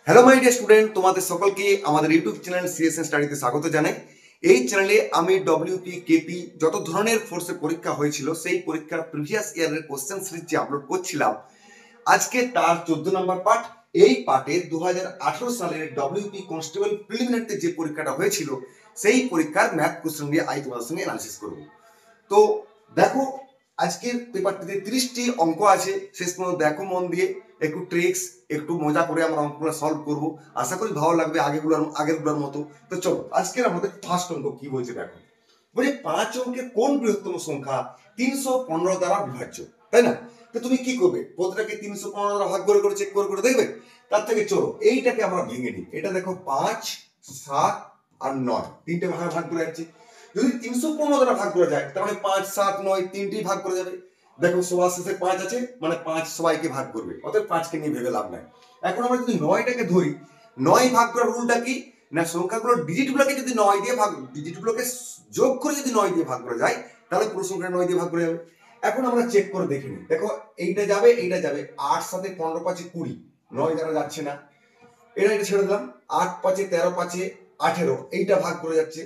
Hello my dear student, তোমাদের সকলকে আমাদের ইউটিউব চ্যানেল সিএসএন স্টাডিতে স্বাগত জানাই। এই চ্যানেলে আমি ডব্লিউপি কেপি যত ধরনের ফোর্সে পরীক্ষা হয়েছিল সেই পরীক্ষার প্রিভিয়াস ইয়ারের কোশ্চেন সিরিজ যে আপলোড করছিলাম, আজকে তার 14 নম্বর পার্ট। এই পার্টে 2018 সালের ডব্লিউপি কনস্টেবল প্রিলিমিনারিতে যে পরীক্ষাটা হয়েছিল সেই পরীক্ষার ম্যাথ কোশ্চেন দিয়ে আই তোমাদের সঙ্গে অ্যানালিসিস করব। তো দেখো, আজকের পেপারটিতে 30টি অঙ্ক আছে, শেষ পর্যন্ত দেখো মন দিয়ে, একটু ট্রিক্স একটু মজা করে আমরা অঙ্কগুলো সলভ করব। আশা করি ভালো লাগবে আগেরগুলোর মতো। তো চলো, আজকের আমাদের ফার্স্ট অঙ্ক কি বলছে দেখো। বলছে 5 অঙ্কের কোন বৃহত্তম সংখ্যা 315 দ্বারা বিভাজ্য, তাই না? তো তুমি কি করবে, প্রতিটাকে 315 দ্বারা ভাগ করে করে চেক করে করে দেখবে। তার থেকে চলো এইটাকে আমরা ভেঙে নিই। এটা দেখো 5, 7 আর 9 তিনটে ভাগে ভাগ করে যাচ্ছে। যদি 315 দ্বারা ভাগ করে যায় তার মানে 5, 7, 9 তিনটেই ভাগ করে যাবে। দেখো সবার শেষে 5 আছে, মানে 5 সবাইকে ভাগ করবে, অতএব 5 কে নিয়ে ভেবে লাভ নাই। এখন আমরা যদি 9টাকে ধরি, 9 ভাগ করার রুলটা কি না, সংখ্যাগুলোর ডিজিটগুলোকে যদি 9 দিয়ে ভাগ, ডিজিটগুলোকে যোগ করে যদি 9 দিয়ে ভাগ করা যায় তাহলে পুরো সংখ্যা 9 দিয়ে ভাগ করে যাবে। এখন আমরা চেক করে দেখে নিই। দেখো এইটা যাবে, এইটা যাবে, 8 7 15 5 20, 9 দ্বারা যাচ্ছে না। এটা ছেড়ে দিলাম, 8 5 13 5 18, এইটা ভাগ করে যাচ্ছে।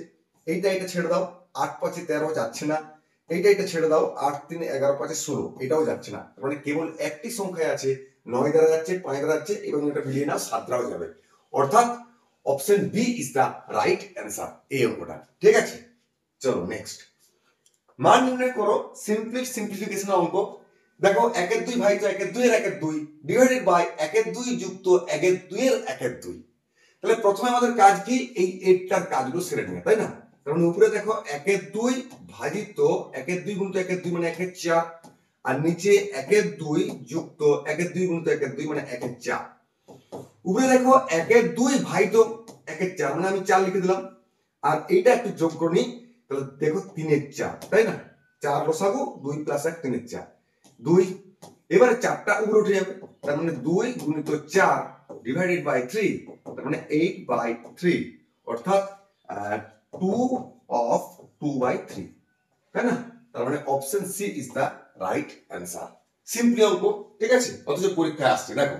এইটা ছেড়ে দাও, 8 5 13 যাচ্ছে না। এইটা ছেড়ে দাও, 8 3 11 5 16, এটাও যাচ্ছে না। মানে কেবল একটি সংখ্যায় আছে 9 দ্বারা যাচ্ছে, 5 দ্বারা যাচ্ছে এবং এটা মিলিয়ে নাও 7 দ্বারাও যাবে। অর্থাৎ option B is the right answer এই অঙ্কটা। ঠিক আছে, চলো নেক্সট। মান নির্ণয় করো, সিম্পলিফিকেশন অঙ্ক। দেখো 1 এর 2 ভাজিত 1 এর 2 এর 1 এর 2 ডিভাইডেড বাই 1 এর 2 যুক্ত 1 এর 2 এর 1 এর 2। তাহলে প্রথমে আমাদের কাজ কি, এই এটার কাজগুলো সেরে নেওয়া, তাই না? কারণ উপরে দেখো 1 এর 2 ভাজিত 1 এর 2 গুণিত 1 এর 2 মানে 1 এর 4, আর নিচে 1 এর 2 যুক্ত 1 এর 2 গুণিত 1 এর 2 মানে 1 এর 4। উপরে দেখো 1 এর 2 ভাজিত 1 এর 4 মানে আমি 4 লিখে দিলাম, আর এইটা একটু যোগ করে নিই। তাহলে দেখো 3 এর 4, তাই না? 4 লসাগু 2 + 1 3 এর 4 2। এবারে 4টা উপরে উঠে যাবে, তার মানে 2 গুণিত 4 ডিভাইডেড বাই 3, তার মানে 8/3, অর্থাৎ 2 of 2/3, তাই না? তার মানে option C is the right answer. Simply অঙ্ক, ঠিক আছে? অথচ পরীক্ষায় আসছে। দেখো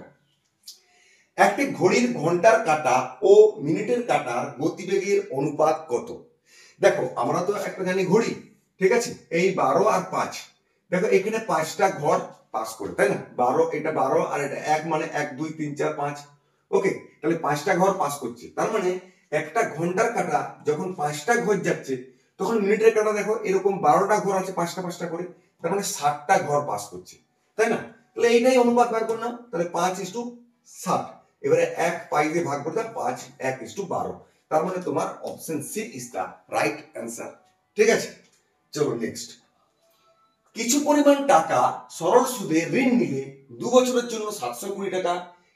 একটি ঘড়ির ঘন্টার কাঁটা ও মিনিটের কাঁটার গতিবেগের অনুপাত কত? দেখো আমরা তো একটা জানি ঘড়ি, ঠিক আছে? এই 12 আর 5, দেখো এখানে 5টা ঘর পাস করে, তাই না? 12, এটা 12 আর এটা 1, মানে 1 2 3 4 5। ওকে, তাহলে 5টা ঘর পাস করছে। তার মানে একটা ঘন্টার কাঁটা যখন 5টা ঘর যাচ্ছে, তখন মিনিটের কাঁটা দেখো এরকম 12টা ঘর আছে 5টা 5টা করে, তার মানে 60টা ঘর পাস করছে, তাই না? তাহলে এইটাই অনুপাত বার করলাম। তাহলে 5:60। এবারে 1 5 দিয়ে ভাগ করলে 5 1:12। তার মানে তোমার option C is the right answer. ঠিক আছে, চলো নেক্সট। কিছু পরিমাণ টাকা সরল সুদে ঋণ নিলে 2 বছরের জন্য 720 টাকা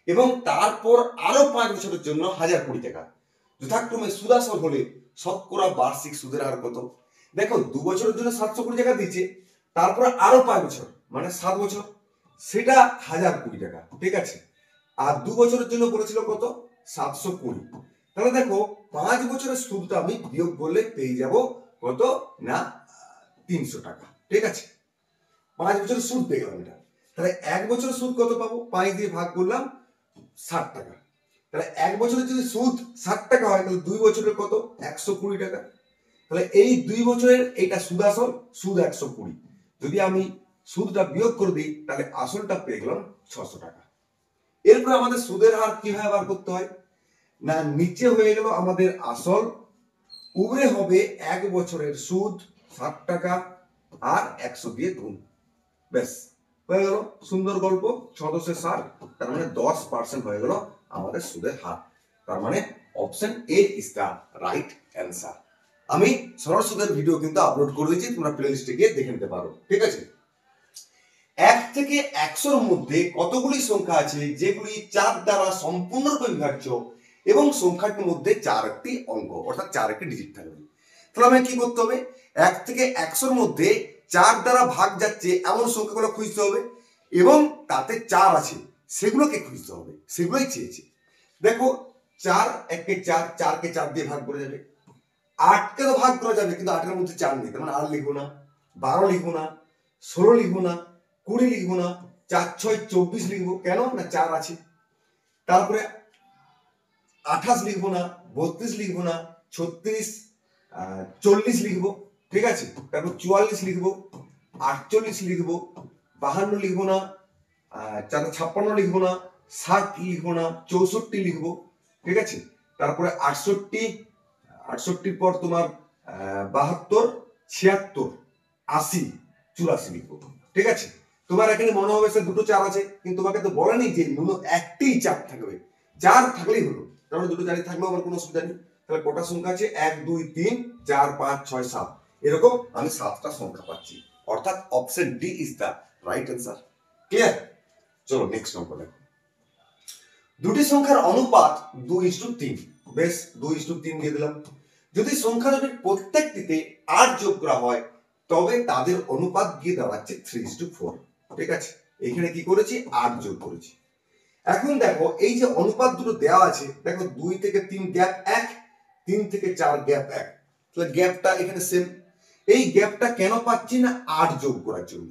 এবং তারপর আরো 5 বছরের জন্য 1020 টাকা, যথাক্রমে সুদাসর হলে শতকরা বার্ষিক সুদের হার কত? দেখো 2 বছরের জন্য 720 টাকা দিচ্ছে, তারপর আরো 5 বছর মানে 7 বছর, সেটা 1020 টাকা, ঠিক আছে? আর 2 বছরের জন্য বলেছিল কত? 720। তাহলে দেখো 5 বছরের সুদটা আমি বিয়োগ করলে পেয়ে যাব কত না 300 টাকা, ঠিক আছে? 5 বছরের সুদ পেয়ে গেলাম এটা। তাহলে 1 বছরের সুদ কত পাবো? 5 দিয়ে ভাগ করলাম 60 টাকা। তাহলে 1 বছরের যদি সুদ 60 টাকা হয় তাহলে 2 বছরের কত? 120 টাকা। তাহলে এই 2 বছরের এইটা সুদ আসল, সুদ 120। যদি আমি সুদটা বিয়োগ করে দিই তাহলে আসলটা পেয়ে গেলাম 600 টাকা। এরপর আমাদের সুদের হার কিভাবে বার করতে হয় না, নিচে হয়ে গেল আমাদের আসল, উপরে হবে 1 বছরের সুদ 60 টাকা আর 100 দিয়ে গুণ, ব্যাস হয়ে গেল সুন্দর গল্প। 6×10=60, তার মানে 10% হয়ে গেল আমাদের সুদের হার। তার মানে option A is the right answer. আমি সরল সুদের ভিডিও কিন্তু আপলোড করে দিয়েছি, তোমরা প্লেলিস্টে গিয়ে দেখে নিতে পারো, ঠিক আছে? 1 থেকে 100-র মধ্যে কতগুলি সংখ্যা আছে যেগুলি 4 দ্বারা সম্পূর্ণরূপে বিভাজ্য এবং সংখ্যাটির মধ্যে 4টি অঙ্ক অর্থাৎ 4টি ডিজিট থাকবে? তাহলে আমাকে কি করতে হবে? 1 থেকে 100-র মধ্যে 4 দ্বারা ভাগ যাচ্ছে এমন সংখ্যাগুলো খুঁজতে হবে এবং তাতে 4 আছে সেগুলোকে খুঁজতে হবে, সেগুলোই চেয়েছে। দেখো 4 1 4, 4কে 4 দিয়ে ভাগ করে যাবে, 8কে তো ভাগ করা যাবে কিন্তু 8-এর মধ্যে 4 নেই, তার মানে 8 লিখবো না, 12 লিখবো না, 16 লিখবো না, 20 লিখবো না, 4 6 24 লিখবো। কেন না 4 আছে। তারপরে 28 লিখবো না, 32 লিখবো না, 36 40 লিখবো, ঠিক আছে, তারপর 44 লিখবো, 48 লিখবো, 52 লিখবো না, 56 লিখবো না, 60 লিখবো না, 64 লিখবো, ঠিক আছে, তারপরে 68 পর তোমার 72, 76, 80, 84 লিখবো, ঠিক আছে। তোমার এখানে মনে হবে স্যার দুটো চার আছে, কিন্তু তোমাকে তো বলেনি যে একটি চার থাকবে, চার থাকলেই হলো, তাহলে দুটো চারই থাকলেও আমার কোনো অসুবিধা নেই। তাহলে কটা সংখ্যা আছে? 1 2 3 4 5 6 7, এরকম আমি 7টা সংখ্যা পাচ্ছি, অর্থাৎ option D is the right answer. Clear? চলো নেক্সট নম্বর দেখো। দুটি সংখ্যার অনুপাত 2:3, বেশ 2:3 দিয়ে দিলাম। যদি সংখ্যা দুটির প্রত্যেকটিতে 8 যোগ করা হয় তবে তাদের অনুপাত গিয়ে দাঁড়াচ্ছে 3:4, ঠিক আছে। এখানে কি করেছি? 8 যোগ করেছি। এখন দেখো এই যে অনুপাত দুটো দেওয়া আছে, দেখো 2 থেকে 3 গ্যাপ 1, 3 থেকে 4 গ্যাপ 1, তাহলে গ্যাপটা এখানে সেম। এই গ্যাপটা কেন পাচ্ছি না? 8 যোগ করার জন্য।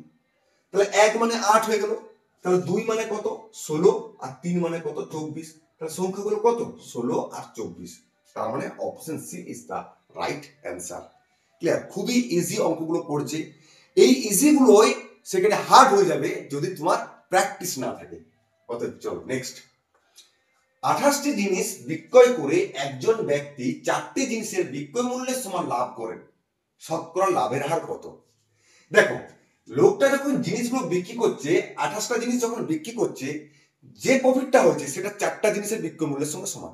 তাহলে 1 মানে 8 হয়ে গেল, তাহলে 2 মানে কত? 16, আর 3 মানে কত? 24। তাহলে সংখ্যাগুলো কত? 16 আর 24। তার মানে option C is the right answer. Clear? খুবই ইজি অঙ্কগুলো পড়ছে, এই ইজি গুলোই সেখানে হার্ড হয়ে যাবে যদি তোমার প্র্যাকটিস না থাকে। অতএব চলো নেক্সট। 28টি জিনিস বিক্রয় করে একজন ব্যক্তি 4টি জিনিসের বিক্রয় মূল্যের সমান লাভ করেন, শতকরা লাভের হার কত? দেখো লোকটা যখন জিনিসগুলো বিক্রি করছে, 28টা জিনিস যখন বিক্রি করছে, যে প্রফিটটা হয়েছে সেটা 4টা জিনিসের বিক্রয় মূল্যের সঙ্গে সমান।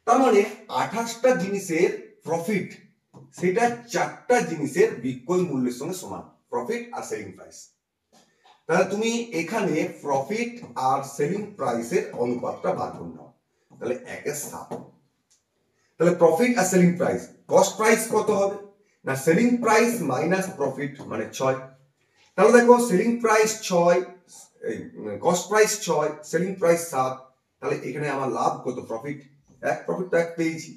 তার মানে 28টা জিনিসের প্রফিট সেটা 4টা জিনিসের বিক্রয় মূল্যের সঙ্গে সমান, প্রফিট আর সেলিং প্রাইস। তাহলে তুমি এখানে প্রফিট আর সেলিং প্রাইসের অনুপাতটা বার করে নাও, তাহলে 1:7। তাহলে প্রফিট আর সেলিং প্রাইস, কস্ট প্রাইস কত হবে না? সেলিং প্রাইস মাইনাস প্রফিট মানে 6। তাহলে দেখো selling price 6, cost price 6, selling price 7, তাহলে এখানে আমার লাভ কত? প্রফিট 1, প্রফিট তো 1 পেয়েছি।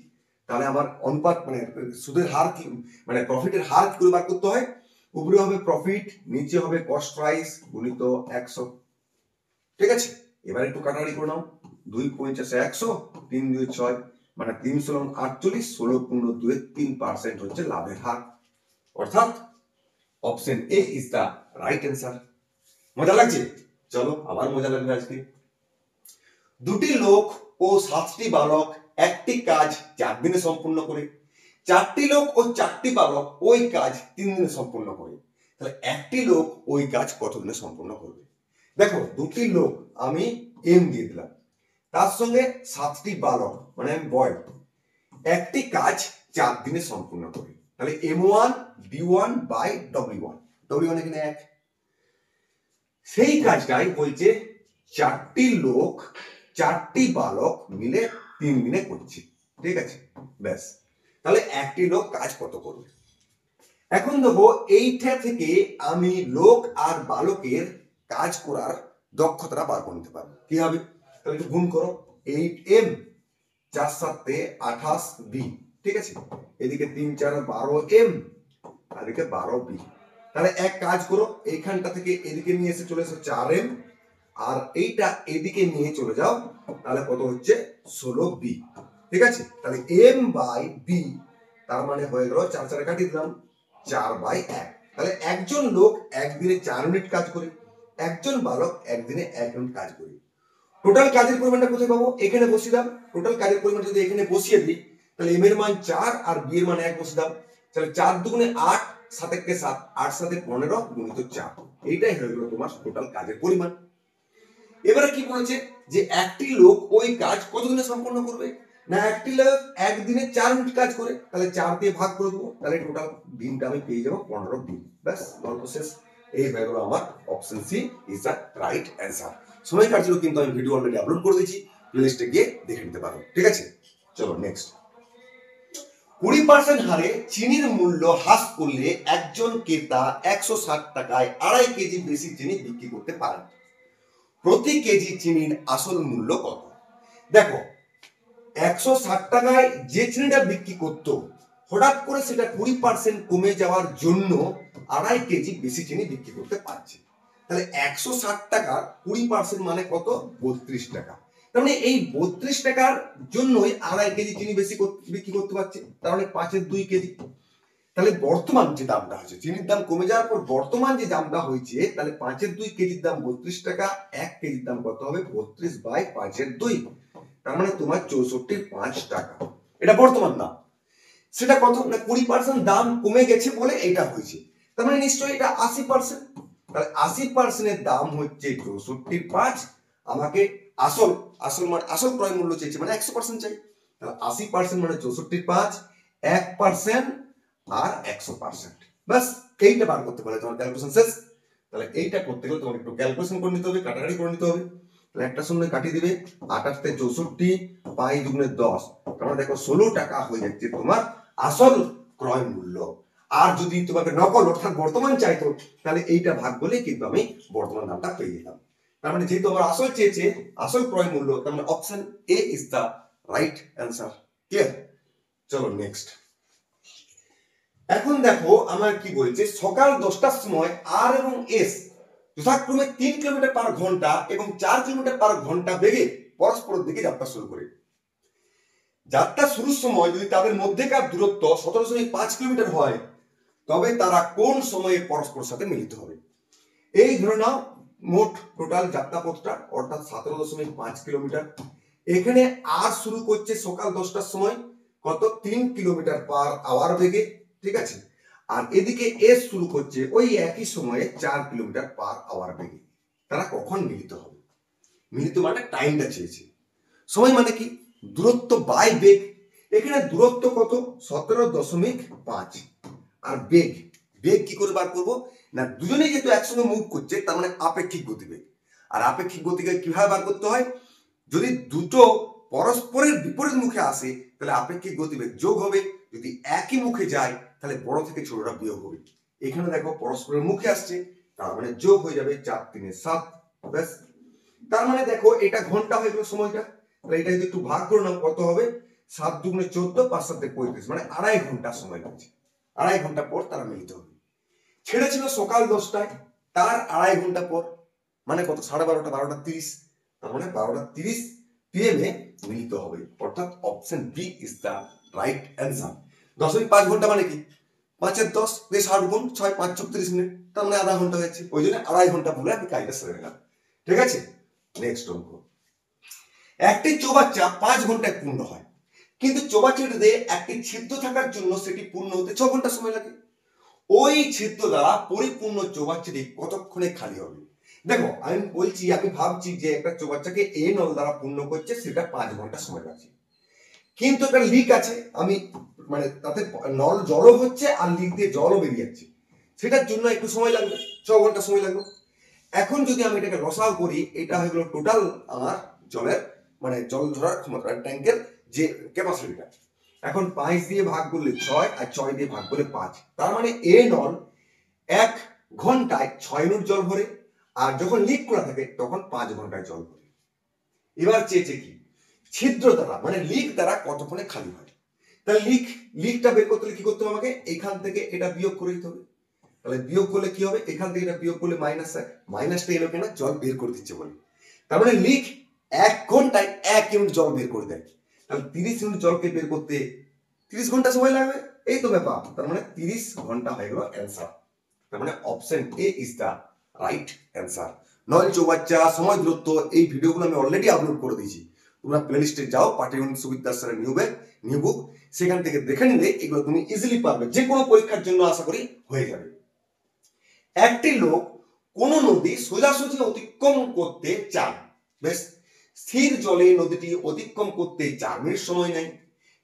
তাহলে আমার অনুপাত মানে সুদের হার কি, মানে প্রফিটের হার কি করে বার করতে হয়? উপরে হবে প্রফিট, নিচে হবে কস্ট প্রাইস গুণিত 100, ঠিক আছে। এবার একটু কাটাকাটি করে নাও, 2 × 5 = 100, 3 × 2 = 6, মানে 3 × 48, 16 × 2 = 3% হচ্ছে লাভের হার, অর্থাৎ option A is the right answer. মজা লাগছে? চলো আবার মজা লাগবে আজকে। দুটি লোক ও 7টি বালক একটি কাজ 4 দিনে সম্পূর্ণ করে, 4টি লোক ও 4টি বালক ওই কাজ 3 দিনে সম্পূর্ণ করে, তাহলে একটি লোক ওই কাজ কত দিনে সম্পূর্ণ করবে? দেখো দুটি লোক আমি এম দিয়ে দিলাম, তার সঙ্গে 7টি বালক মানে আমি বয়, একটি কাজ 4 দিনে সম্পূর্ণ করে, তাহলে M1 B1 by W1, W1 এখানে 1। সেই কাজটাই বলছে 4টি লোক 4টি বালক মিলে 3 দিনে করছে, ঠিক আছে, ব্যাস। তাহলে একটি লোক কাজ কত করবে? এখন দেখো এইটা থেকে আমি লোক আর বালকের কাজ করার দক্ষতাটা বার করে নিতে পারবো। কি হবে? তাহলে একটু গুণ করো, 8M 4 7 28B, ঠিক আছে, এদিকে 3 4 12M, আর এদিকে 12B। তাহলে এক কাজ করো, এইখানটা থেকে এদিকে নিয়ে এসে চলে এসো 4M, আর এইটা এদিকে নিয়ে চলে যাও, তাহলে কত হচ্ছে? 16B, ঠিক আছে। তাহলে M বাই B, তার মানে হয়ে গেল 4 4 কাটিয়ে দিলাম 4/1। তাহলে একজন লোক একদিনে 4 ইউনিট কাজ করে, একজন বালক একদিনে 1 ইউনিট কাজ করে। টোটাল কাজের পরিমাণটা কোথায় পাবো? এখানে বসিয়ে দাও। টোটাল কাজের পরিমাণ যদি এখানে বসিয়ে দিই, তাহলে M এর মান 4 আর B এর মান 1 বসিয়ে দাও। তাহলে 4 দুগুণে 8, 7 একে 7, 8 7 15 গুণিত 4, এইটাই হয়ে গেল তোমার টোটাল কাজের পরিমাণ। এবারে কি বলেছে যে একটি লোক ওই কাজ কত দিনে সম্পন্ন করবে? না একটি লোক একদিনে 4 ইউনিট কাজ করে, তাহলে 4 দিয়ে ভাগ করে দেবো, তাহলে টোটাল দিনটা আমি পেয়ে যাবো 15 দিন। ব্যাস, গল্প শেষ। এই হয়ে গেল আমার option C is the right answer. সময় কাটছিল কিন্তু আমি ভিডিও অলরেডি আপলোড করে দিয়েছি, প্লেলিস্টে গিয়ে দেখে নিতে পারো, ঠিক আছে। চলো নেক্সট। 20% হারে চিনির মূল্য হ্রাস করলে একজন ক্রেতা 160 টাকায় 2.5 কেজি বেশি চিনি বিক্রি করতে পারেন, প্রতি কেজি চিনির আসল মূল্য কত? দেখো 160 টাকায় যে চিনিটা বিক্রি করতো, হঠাৎ করে সেটা 20% কমে যাওয়ার জন্য 2.5 কেজি বেশি চিনি বিক্রি করতে পারছে। তাহলে 160 টাকার 20% মানে কত? 32 টাকা। তার মানে এই 32 টাকার জন্যই 2.5 কেজি চিনি বেশি বিক্রি করতে পারছে, তার মানে 5-এর 2 কেজি। তাহলে বর্তমান যে দামটা হয়েছে, চিনির দাম কমে যাওয়ার পর বর্তমান যে দামটা হয়েছে, তাহলে 5-এর 2 কেজির দাম 32 টাকা, 1 কেজির দাম কত হবে 32/5-এর 2, তার মানে তোমার 64.5 টাকা। এটা বর্তমান দাম। সেটা কত না 20% দাম কমে গেছে বলে এটা হয়েছে, তার মানে নিশ্চয়ই এটা 80%। তাহলে 80%-এর দাম হচ্ছে 64.5। আমাকে আসল মানে আসল ক্রয় মূল্য চাইছে, মানে 100% চাই। তাহলে 80% মানে 64.5, 1% আর 100%, বাস এইটা বার করতে পারলে তোমার ক্যালকুলেশন শেষ। তাহলে এইটা করতে গেলে তোমার একটু ক্যালকুলেশন করে নিতে হবে, কাটাকাটি করে নিতে হবে। তাহলে একটা শূন্য কাটিয়ে দিবে, 28 তে 64, 5 দুগুণে 10, তাহলে দেখো 16 টাকা হয়ে যাচ্ছে তোমার আসল ক্রয় মূল্য। আর যদি তোমাকে নকল অর্থাৎ বর্তমান চাইতো, তাহলে এইটা ভাগ বলে কিন্তু আমি বর্তমান দামটা পেয়ে যেতাম। তার মানে যেহেতু আমার আসল চেয়েছে, আসল ক্রয় মূল্য, তার মানে option A is the right answer. Clear? চলো নেক্সট। এখন দেখো আমার কি বলছে, সকাল 10টার সময় আর এবং এস যথাক্রমে 3 কিলোমিটার পার ঘন্টা এবং 4 কিলোমিটার পার ঘন্টা বেগে পরস্পরের দিকে যাত্রা শুরু করে। যাত্রা শুরুর সময় যদি তাদের মধ্যেকার দূরত্ব 17.5 কিলোমিটার হয়, তবে তারা কোন সময়ে পরস্পরের সাথে মিলিত হবে? এই ধরে নাও মোট টোটাল যাত্রাপথটা অর্থাৎ 17.5 কিলোমিটার। এখানে আর শুরু করছে সকাল 10টার সময় কত 3 কিলোমিটার পার আওয়ার বেগে, ঠিক আছে। আর এদিকে এস শুরু করছে ওই একই সময়ে 4 কিলোমিটার পার আওয়ার বেগে। তারা কখন মিলিত হবে? মিলিত মানে টাইমটা চেয়েছে। সময় মানে কি দূরত্ব বাই বেগ। এখানে দূরত্ব কত 17.5 আর বেগ কি করে বার করবো না, দুজনে যেহেতু একসঙ্গে মুভ করছে তার মানে আপেক্ষিক গতিবেগ। আর আপেক্ষিক গতিবেগ কিভাবে বার করতে হয়, যদি দুটো পরস্পরের বিপরীত মুখে আসে তাহলে আপেক্ষিক গতিবেগ যোগ হবে, যদি একই মুখে যায় তাহলে বড় থেকে ছোটটা বিয়োগ হবে। এখানে দেখো পরস্পরের মুখে আসছে, তার মানে যোগ হয়ে যাবে 4 3 7, ব্যাস। তার মানে দেখো এটা ঘন্টা হয়ে গেল সময়টা, তাহলে এটা যদি একটু ভাগ করে নাও কত হবে 7 দুগুণে 14, 5 7 35, মানে 2.5 ঘন্টা সময় লাগছে। 2.5 ঘন্টা পর তারা মিলিত হবে। ছেড়েছিল সকাল 10টায়, তার 2.5 ঘন্টা পর, মানে কত 12:30, 12:30, তার মানে 12:30 PM এ মিলিত হবে, অর্থাৎ option B is the right answer. 10.5 ঘন্টা মানে কি 5-এর 10 দিয়ে 60 গুণ 6, 5 36 মিনিট, তার মানে আধা ঘন্টা হয়েছে, ওই জন্য 2.5 ঘন্টা বলে আমি কাজটা সেরে নিলাম। ঠিক আছে, নেক্সট অঙ্ক। একটি চৌবাচ্চা 5 ঘন্টায় পূর্ণ হয়, কিন্তু চৌবাচ্চাটিতে একটি ছিদ্র থাকার জন্য সেটি পূর্ণ হতে 6 ঘন্টা সময় লাগে। ওই ছিদ্র দ্বারা পরিপূর্ণ চৌবাচ্চাটি কতক্ষণে খালি হবে? দেখো আমি বলছি, আমি ভাবছি যে একটা চৌবাচ্চাকে এ নল দ্বারা পূর্ণ করছে, সেটা 5 ঘন্টা সময় লাগছে, কিন্তু একটা লিক আছে, আমি মানে তাতে নল জলও হচ্ছে আর লিক দিয়ে জলও বেরিয়ে যাচ্ছে, সেটার জন্য একটু সময় লাগবে, 6 ঘন্টা সময় লাগবে। এখন যদি আমি এটাকে লসাও করি, এটা হয়ে গেল টোটাল আমার জলের মানে জল ধরার ক্ষমতা ট্যাঙ্কের যে ক্যাপাসিটিটা। এখন 5 দিয়ে ভাগ করলে 6 আর 6 দিয়ে ভাগ করলে 5, তার মানে এ নল 1 ঘন্টায় 6 ইউনিট জল ভরে, আর যখন লিক করা থাকে তখন 5 ঘন্টায় জল ভরে। এবার চেয়েছে কি ছিদ্র দ্বারা মানে লিক দ্বারা কতক্ষণে খালি হয়। তাহলে লিকটা বের করতে হলে কি করতে হবে, আমাকে এখান থেকে এটা বিয়োগ করে দিতে হবে। তাহলে বিয়োগ করলে কি হবে, এখান থেকে এটা বিয়োগ করলে মাইনাসটা এলো কেন, জল বের করে দিচ্ছে বলে। তার মানে লিক 1 ঘন্টায় 1 ইউনিট জল বের করে দেয়। তাহলে 30 ইউনিট জলকে বের করতে 30 ঘন্টা সময় লাগবে, এই তো ব্যাপার। তার মানে 30 ঘন্টা হয়ে গেল অ্যান্সার। তার মানে option A is the right answer. নল চৌবাচ্চা, সময় দূরত্ব, এই ভিডিওগুলো আমি অলরেডি আপলোড করে দিয়েছি। তোমরা প্লেলিস্টে যাও, পাটিগণিত সুবিদ্যা স্যারের নিউ বুক, সেখান থেকে দেখে নিলে এগুলো তুমি ইজিলি পারবে, যে কোনো পরীক্ষার জন্য আশা করি হয়ে যাবে। একটি লোক কোন নদী সোজাসুজি অতিক্রম করতে চান, বেশ, স্থির জলে নদীটি অতিক্রম করতে 4 মিনিট সময় নেয়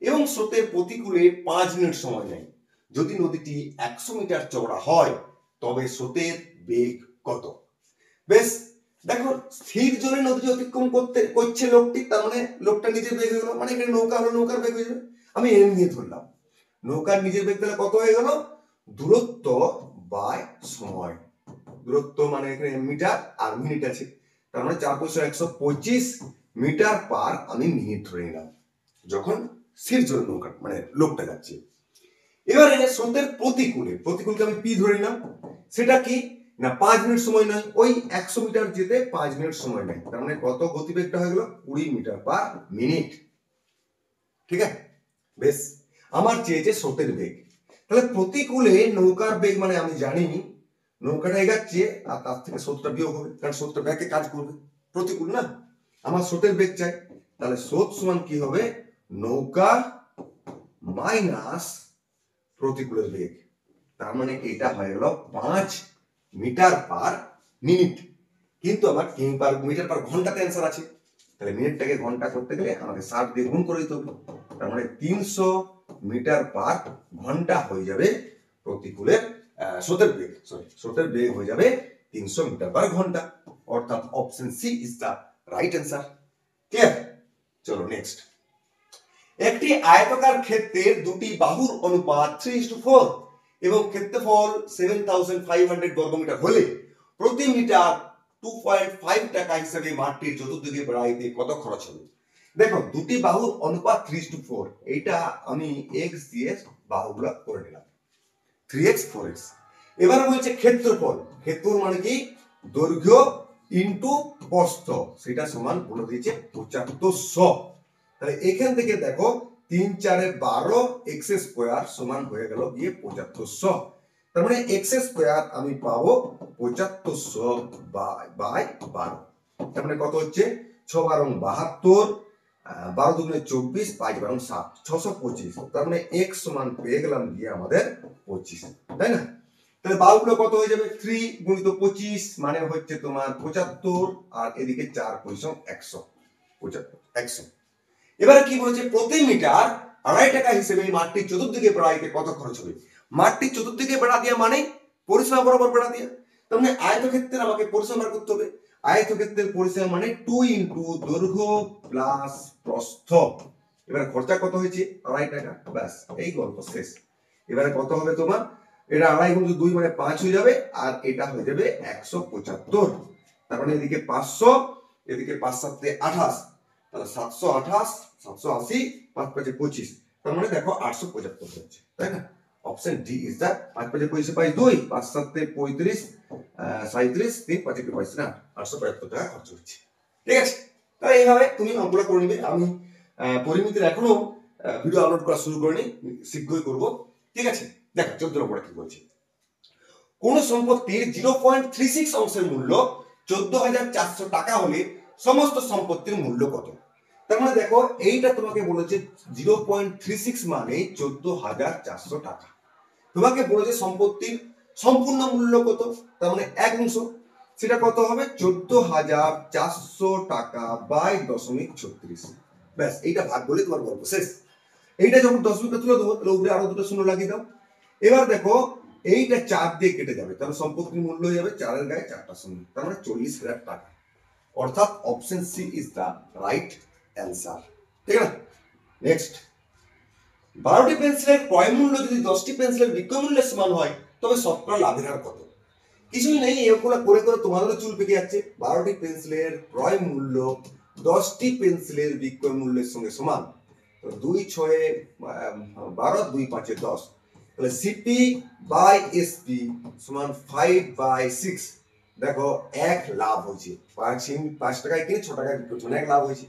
এবং স্রোতের প্রতিকূলে 5 মিনিট সময় নেয়। যদি নদীটি 100 মিটার চওড়া হয় তবে স্রোতের বেগ কত? বেশ, দেখো স্থির জলে নদীটি অতিক্রম করছে লোকটি, তার মানে লোকটা নিজের বেগ হয়ে গেল, মানে এখানে নৌকা হলো নৌকার বেগ হয়ে যাবে, আমি এম নিয়ে ধরলাম। নৌকার নিজের বেগ তাহলে কত হয়ে গেল, দূরত্ব বাই সময়। দূরত্ব মানে এখানে মিটার আর মিনিট আছে, তার মানে 4 × 125 মিটার পার আমি মিনিট ধরে নিলাম যখন স্থির জলে নৌকা মানে লোকটা যাচ্ছে। এবারে স্রোতের প্রতিকূলকে আমি পি ধরে নিলাম, সেটা কি না 5 মিনিট সময় নয়, ওই 100 মিটার যেতে 5 মিনিট সময় নেয়। তার মানে কত গতিবেগটা হয়ে গেল 20 মিটার পার মিনিট। ঠিক আছে, বেশ। আমার চেয়েছে স্রোতের বেগ। তাহলে প্রতিকূলে নৌকার বেগ মানে আমি জানি নৌকাটা এগাচ্ছে আর তার থেকে স্রোতটা বিয়োগ হবে, কারণ স্রোতটা ব্যাকে কাজ করবে, প্রতিকূল না। আমার স্রোতের বেগ চাই, তাহলে স্রোত সমান কি হবে, নৌকা মাইনাস প্রতিকূলের বেগ। তার মানে এটা হয়ে গেল 5 মিটার পার মিনিট। কিন্তু আমার মিটার পার ঘন্টাতে অ্যান্সার আছে, তাহলে মিনিটটাকে ঘন্টা করতে গেলে আমাকে 60 দিয়ে গুণ করে দিতে হবে। তার মানে 300 মিটার পার ঘন্টা হয়ে যাবে প্রতিকূলের স্রোতের বেগ, স্রোতের বেগ হয়ে যাবে 300 মিটার পার ঘন্টা। অর্থাৎ option C is the right answer. Clear? চলো নেক্সট। একটি আয়তাকার ক্ষেত্রের দুটি বাহুর অনুপাত 3:4 এবং ক্ষেত্রফল 7500 বর্গমিটার হলে প্রতি মিটার 2.5 টাকা হিসেবে মাঠটির চতুর্দিকে বেড়াইতে কত খরচ হবে? দেখো, দুটি বাহুর অনুপাত 3:4, এইটা আমি x দিয়ে বাহুগুলো করে নিলাম, 3x 4x। এবারে বলছে ক্ষেত্রফল, ক্ষেত্রফল মানে কি দৈর্ঘ্য ইনটু প্রস্থ, সেটা সমান বলে দিয়েছে 7500। তাহলে এখান থেকে দেখো 3 4 12 x স্কয়ার সমান হয়ে গেল গিয়ে 7500। তার মানে x স্কয়ার আমি পাবো 7500 বাই 12। তার মানে কত হচ্ছে 6 12 72, 12 দুগুণে 24, 5 12 7, 625। তার মানে x সমান পেয়ে গেলাম গিয়ে আমাদের 25, তাই না? তাহলে বাহুগুলো কত হয়ে যাবে, 3 গুণিত 25 মানে হচ্ছে তোমার 75, আর এদিকে 4 পয়সা 100, 100। এবারে কি বলেছে, প্রতি মিটার 2.5 টাকা হিসেবে মাঠটির চতুর্দিকে বেড়াইতে কত খরচ হবে? মাঠটির চতুর্দিকে বেড়া দেওয়া মানে পরিসীমা বরাবর বেড়া দেওয়া। তার মানে আয়তক্ষেত্রের আমাকে পরিসীমা বার করতে হবে। আয়তক্ষেত্রের পরিসীমা মানে 2 ইনটু দৈর্ঘ্য প্লাস প্রস্থ। এবার খরচা কত হয়েছে, 2.5 টাকা, ব্যাস এই গল্প শেষ। এবারে কত হবে তোমার, এটা 2.5 গুণ 2 মানে 5 হয়ে যাবে, আর এটা হয়ে যাবে 175। তার মানে এদিকে 500, এদিকে 5 7 28, তাহলে 728 780, 5 5 25, তার মানে দেখো 875 হচ্ছে, তাই না? অপশন ডি ইজ দা 5 5 25 2, 5 7 35, 37, 3 5 22 না 875 টাকা খরচ হচ্ছে। ঠিক আছে, তাহলে এইভাবে তুমি অঙ্কটা করে নিবে। আমি পরিমিতির এখনো ভিডিও আপলোড করা শুরু করিনি, শীঘ্রই করব। ঠিক আছে, দেখো 14 নম্বরে কি বলছে, কোন সম্পত্তির 0.36 অংশের মূল্য 14,400 টাকা হলে সমস্ত সম্পত্তির মূল্য কত? তার মানে দেখো এইটা তোমাকে বলেছে 0.36 মানে 14,400 টাকা। তোমাকে বলেছে সম্পত্তির সম্পূর্ণ মূল্য কত, তার মানে 1 অংশ, সেটা কত হবে 14,400 টাকা বাই 0.36। ব্যাস এইটা ভাগ বলে তোমার গল্প শেষ। এইটা যখন দশমিকটা তুলে দেবো তাহলে উপরে আরো দুটো শূন্য লাগিয়ে দাও। এবার দেখো এইটা 4 দিয়ে কেটে যাবে, তাহলে সম্পত্তির মূল্য হয়ে যাবে 4 এর গায়ে 4টা শূন্য, তার মানে 40,000 টাকা। অর্থাৎ option C is the right answer. ঠিক আছে, নেক্সট। 12টি পেন্সিলের ক্রয় মূল্য যদি 10টি পেন্সিলের বিক্রয় মূল্যের সমান হয় তবে শতকরা লাভের হার কত? কিছুই নেই, এগুলো করে করে তোমাদেরও চুল পেকে যাচ্ছে। 12টি পেন্সিলের ক্রয় মূল্য 10টি পেন্সিলের বিক্রয় মূল্যের সঙ্গে সমান, 2 6 12, 2 5 10, তাহলে সিপি বাই এসপি সমান 5/6। দেখো 1 লাভ হয়েছে, 5 টাকায় কিনে 6 টাকায় বিক্রি করছে, 1 লাভ হয়েছে।